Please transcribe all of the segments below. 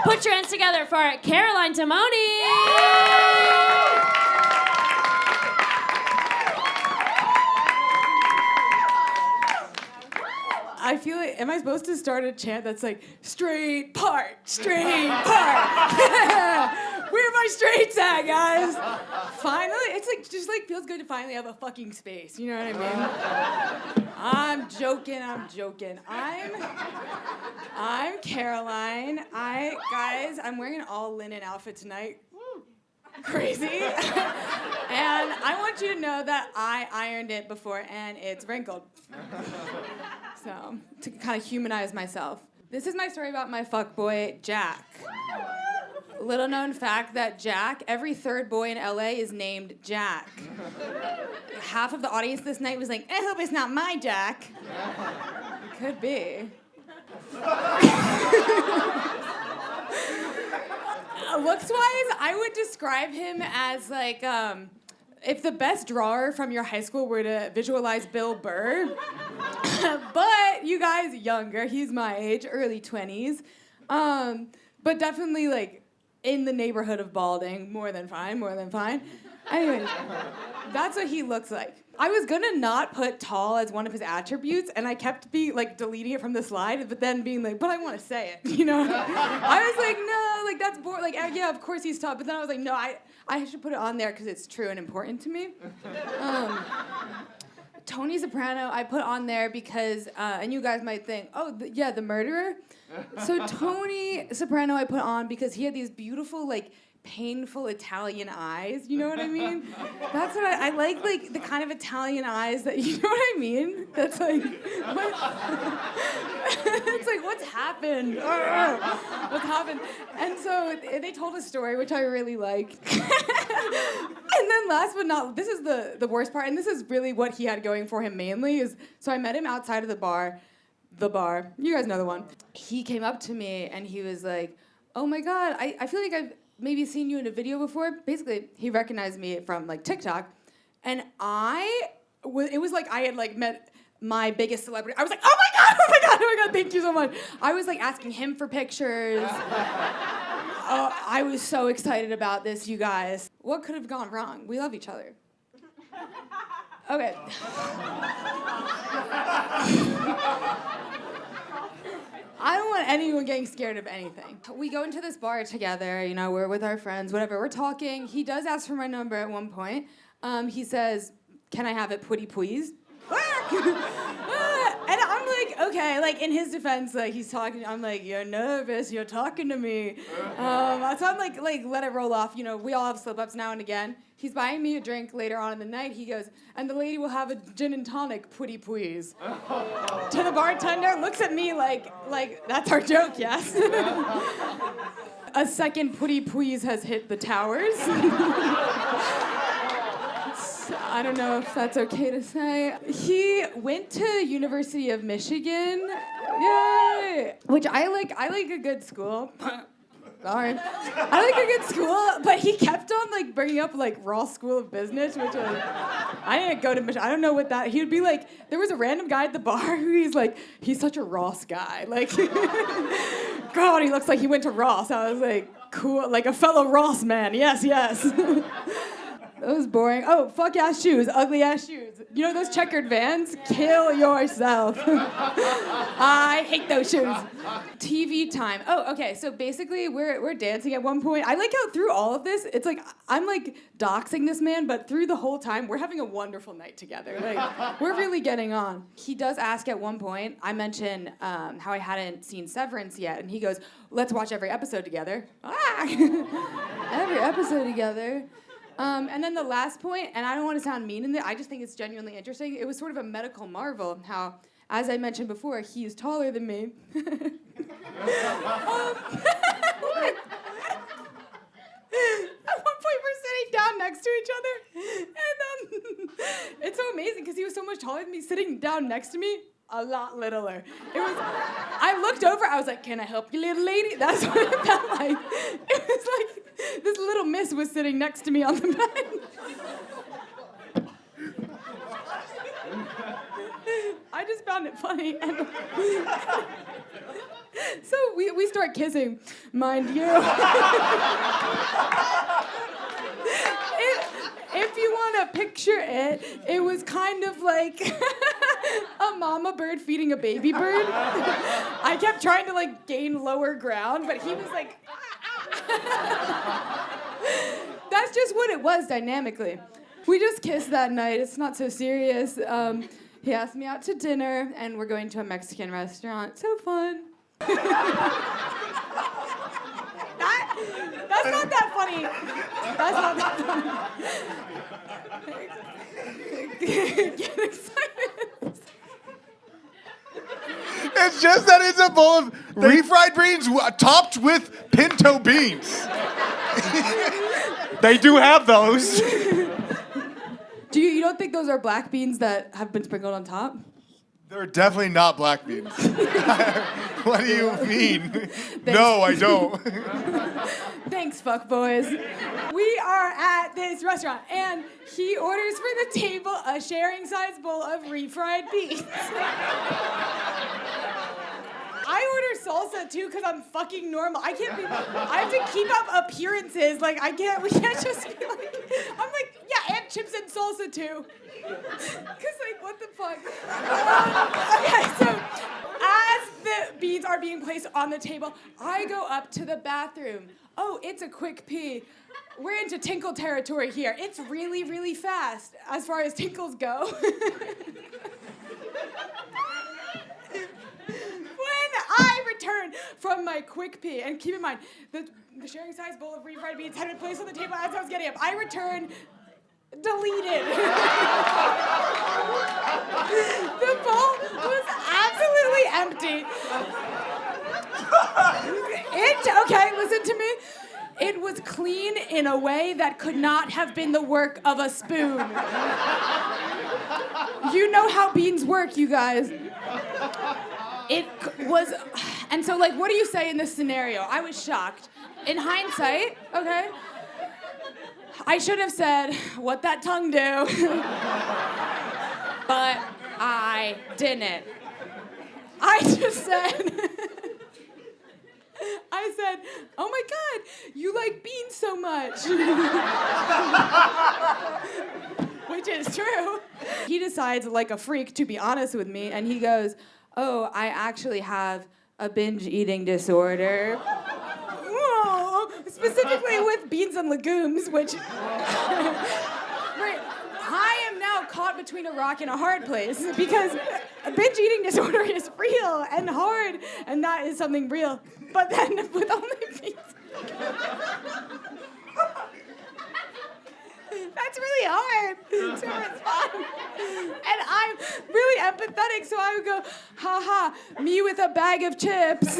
Put your hands together for Caroline Timoney. I feel like, am I supposed to start a chant that's like, straight part, straight part? Where are my straights at, guys? Finally, it's like, just like feels good to finally have a fucking space, you know what I mean? I'm joking. I'm Caroline. Guys, I'm wearing an all linen outfit tonight. Crazy. And I want you to know that I ironed it before and it's wrinkled. So, to kind of humanize myself. This is my story about my fuckboy, Jack. Little known fact that Jack, every third boy in LA is named Jack. Half of the audience this night was like, I hope it's not my Jack. It could be. Looks-wise, I would describe him as like, if the best drawer from your high school were to visualize Bill Burr. But you guys, younger, he's my age, early 20s. But definitely like in the neighborhood of balding, more than fine. Anyways, that's what he looks like. I was gonna not put tall as one of his attributes, and I kept deleting it from the slide, but then being like, but I want to say it, you know? I was like, no, like that's boring. Like, yeah, of course he's tall, but then I was like, no, I should put it on there because it's true and important to me. Tony Soprano, I put on there because, and you guys might think, oh, the murderer. So Tony Soprano, I put on because he had these beautiful, like, painful Italian eyes. You know what I mean? That's what I like the kind of Italian eyes that, you know what I mean? That's like, what? It's like, what's happened? What's happened? And so they told a story, which I really like. And then last but not, this is the worst part, and this is really what he had going for him mainly, is, so I met him outside of the bar, you guys know the one. He came up to me and he was like, oh my God, I feel like I've maybe seen you in a video before. Basically, he recognized me from like TikTok, and it was like I had like met my biggest celebrity. I was like, oh my God, thank you so much. I was like asking him for pictures. Oh, I was so excited about this, you guys. What could have gone wrong? We love each other. Okay. I don't want anyone getting scared of anything. We go into this bar together, you know, we're with our friends, whatever, we're talking. He does ask for my number at one point. He says, can I have it pretty please? And I'm like, okay, like in his defense, like he's talking, I'm like, you're nervous, you're talking to me. So I'm like let it roll off, you know, we all have slip-ups now and again. He's buying me a drink later on in the night. He goes, and the lady will have a gin and tonic, pretty please. To the bartender, looks at me like that's our joke, yes? A second pretty please has hit the towers. I don't know if that's okay to say. He went to University of Michigan. Yay! Which I like a good school. Sorry. I like a good school, but he kept on like bringing up like Ross School of Business, which was, I didn't go to Michigan. I don't know what that, he would be like, there was a random guy at the bar who he's such a Ross guy. Like, God, he looks like he went to Ross. I was like, cool, like a fellow Ross man, yes. That was boring. Oh, fuck ass shoes, ugly ass shoes. You know those checkered Vans? Kill yourself. I hate those shoes. TV time. Oh, okay. So basically, we're dancing at one point. I like how through all of this, it's like I'm like doxing this man, but through the whole time, we're having a wonderful night together. Like we're really getting on. He does ask at one point. I mention how I hadn't seen Severance yet, and he goes, "Let's watch every episode together." Every episode together. And then the last point, and I don't want to sound mean in it, I just think it's genuinely interesting. It was sort of a medical marvel how, as I mentioned before, he's taller than me. At one point, we're sitting down next to each other, and it's so amazing because he was so much taller than me, sitting down next to me, a lot littler. I looked over, I was like, can I help you, little lady? That's what it felt like. It was like this little miss was sitting next to me on the bed. I just found it funny. And So we start kissing, mind you. If you want to picture it, it was kind of like a mama bird feeding a baby bird. I kept trying to like gain lower ground, but he was like, That's just what it was dynamically. We just kissed that night. It's not so serious. He asked me out to dinner, and we're going to a Mexican restaurant. So fun. That's not that funny. That's not that funny. Get excited. It's just that it's a bowl of refried beans topped with pinto beans. They do have those. You don't think those are black beans that have been sprinkled on top? They're definitely not black beans. What do you mean? No, I don't. Thanks, fuckboys. We are at this restaurant, and he orders for the table a sharing-size bowl of refried beans. I order salsa too because I'm fucking normal. I have to keep up appearances. Like we can't just be like, I'm like, yeah, and chips and salsa too. Cause like, what the fuck? Okay, so as the beans are being placed on the table, I go up to the bathroom. Oh, it's a quick pee. We're into tinkle territory here. It's really, really fast as far as tinkles go. When I return from my quick pee, and keep in mind, the sharing size bowl of refried beans had been placed on the table as I was getting up. I return deleted. The bowl was absolutely empty. Okay, listen to me. It was clean in a way that could not have been the work of a spoon. You know how beans work, you guys. It was, and so like, what do you say in this scenario? I was shocked. In hindsight, okay, I should have said, what that tongue do? But I didn't. I just said, oh my God, you like beans so much. Which is true. He decides, like a freak, to be honest with me, and he goes, oh, I actually have a binge eating disorder. Whoa, specifically with beans and legumes, which... Right, I am now caught between a rock and a hard place because a binge eating disorder is real and hard, and that is something real. But then with only beans... That's really hard to respond. And I'm really empathetic, so I would go, ha, me with a bag of chips.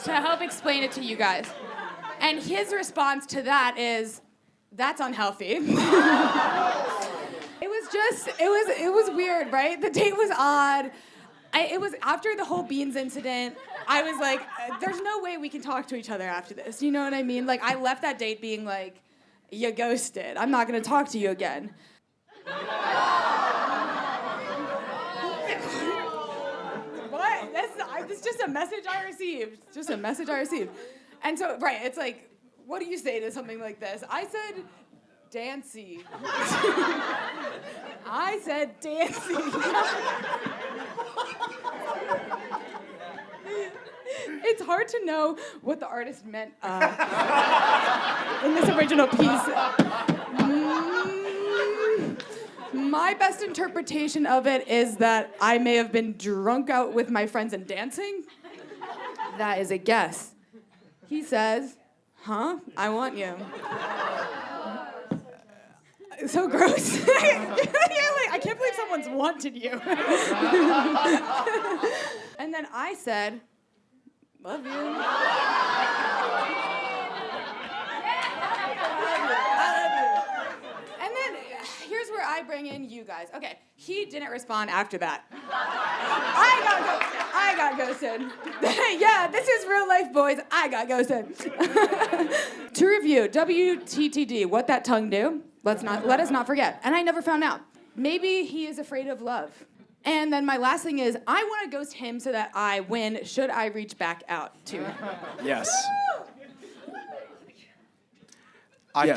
To help explain it to you guys. And his response to that is, that's unhealthy. It was weird, right? The date was odd. It was after the whole beans incident, I was like, there's no way we can talk to each other after this. You know what I mean? Like, I left that date being like, you ghosted. I'm not going to talk to you again. What? That's just a message I received. Just a message I received. And so, right, it's like, what do you say to something like this? I said, dancy. I said, dancy. It's hard to know what the artist meant in this original piece. My best interpretation of it is that I may have been drunk out with my friends and dancing. That is a guess. He says, huh? I want you. So gross. You're like, I can't believe someone's wanted you. And then I said, love you. I love you. And then here's where I bring in you guys. Okay, he didn't respond after that. I got ghosted. Yeah, this is real life, boys. I got ghosted. To review, WTTD, what that tongue do? Let us not forget. And I never found out. maybe he is afraid of love. And then my last thing is, I want to ghost him so that I win. Should I reach back out to him? Yes. I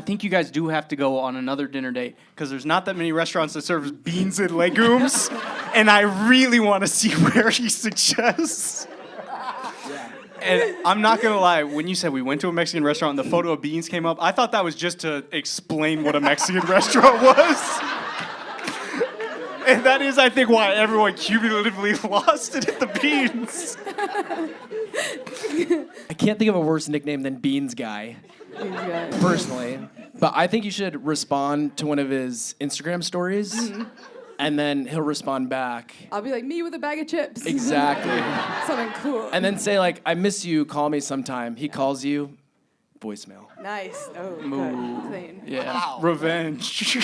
think you guys do have to go on another dinner date because there's not that many restaurants that serve beans and legumes, and I really want to see where he suggests. And I'm not gonna lie, when you said we went to a Mexican restaurant and the photo of beans came up, I thought that was just to explain what a Mexican restaurant was. And that is, I think, why everyone cumulatively lost it at the beans. I can't think of a worse nickname than Beans Guy, personally. But I think you should respond to one of his Instagram stories, and then he'll respond back. I'll be like, me with a bag of chips. Exactly. Something cool. And then say, like, I miss you, call me sometime. He calls you, voicemail. Nice. Oh, good. Clean. Yeah. Wow. Revenge.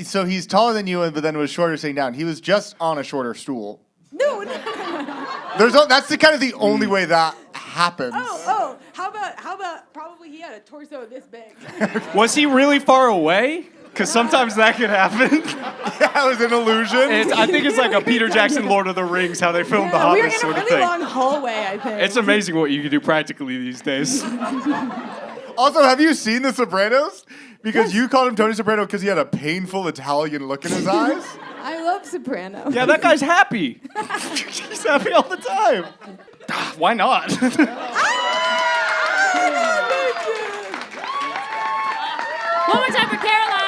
So he's taller than you, but then was shorter sitting down. He was just on a shorter stool. No. That's the kind of the only way that happens. Oh. How about probably he had a torso this big. Was he really far away? Because sometimes that could happen. That was an illusion. I think it's like a Peter Jackson Lord of the Rings, how they filmed The we were Hobbit in sort a of really thing. long hallway, I think. It's amazing what you can do practically these days. Also, have you seen The Sopranos? Because you called him Tony Soprano because he had a painful Italian look in his eyes. I love Soprano. Yeah, that guy's happy. He's happy all the time. Why not? One more time for Caroline.